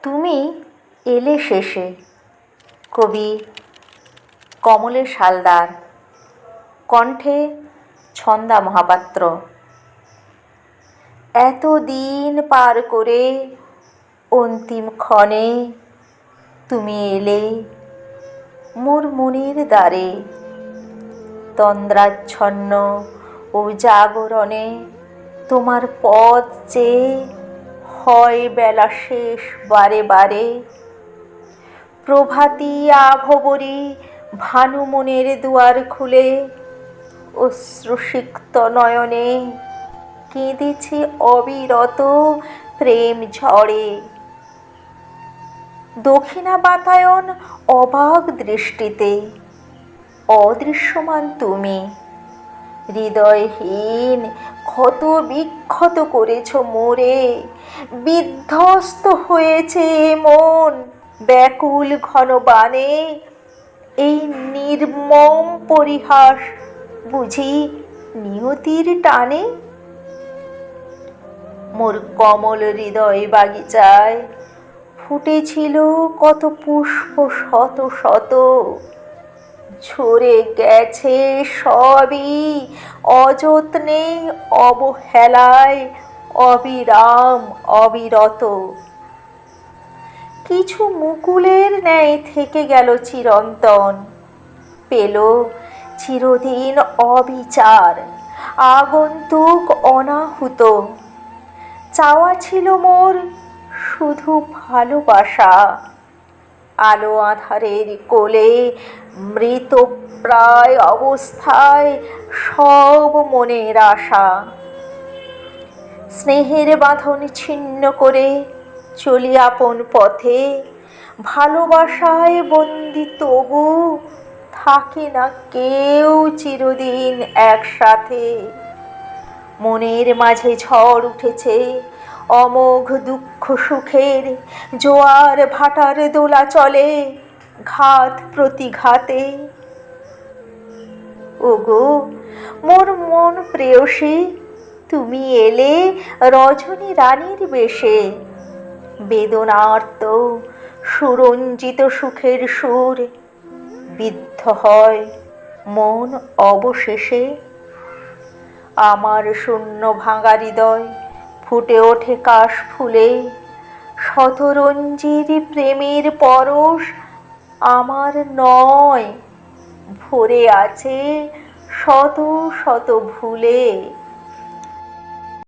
তুমি এলে শেষে। কবি কমলেশ হালদার, কণ্ঠে ছন্দা মহাপাত্র। এত দিন পার করে অন্তিম ক্ষণে তুমি এলে মোর মনের দ্বারে। তন্দ্রাচ্ছন্ন ও জাগরণে তোমার পথ চেয়ে হয় বেলা শেষ বারে বারে। প্রভাতী আভবরী ভানু মনের দুয়ার খুলে অশ্রুসিক্ত নয়নে কেঁদেছে অবিরত প্রেম ঝড়ে। দক্ষিণা বাতায়ন অবাক দৃষ্টিতে অদৃশ্যমান তুমি। হৃদয়হীন ক্ষত বিক্ষত করেছ মোরে। বিধ্বস্ত হয়েছে এ মন ব্যাকুল ঘন বানে। এই নির্মম পরিহাস বুঝি নিয়তির টানে? মোর কমল হৃদয় বাগিচায় ফুটেছিল কত পুষ্প শত শত। ঝরে গেছে সবই অযত্নে অবহেলায় অবিরাম অবিরত। কিছু মুকুলের ন্যায় থেকে গেল চিরন্তন, পেল চিরদিন অবিচার আগন্তুক অনাহুত। চাওয়া ছিল মোর শুধু ভালোবাসা, আলো আঁধারের কোলে মৃতপ্রায় অবস্থায় সব মনের আশা। স্নেহের বাঁধন ছিন্ন করে চলি আপন পথে। ভালোবাসায় বন্দি তবু থাকে না কেউ চিরদিন একসাথে। মনের মাঝে ঝড় উঠেছে অমোঘ দুঃখ সুখের। জোয়ার ভাটার দোলা চলে ঘাত প্রতিঘাতে। ওগো মোর মন প্রেয়সী, তুমি এলে রজনী রানীর বেশে। বেদনার্ত সুরঞ্জিত সুখের সুর বিদ্ধ হয় মন অবশেষে। আমার শূন্য ভাঙা হৃদয় ফুটে ওঠে কাশ ফুলে। শতরঞ্জির প্রেমের পরশ আমার নয়, ভরে আছে শত শত ভুলে।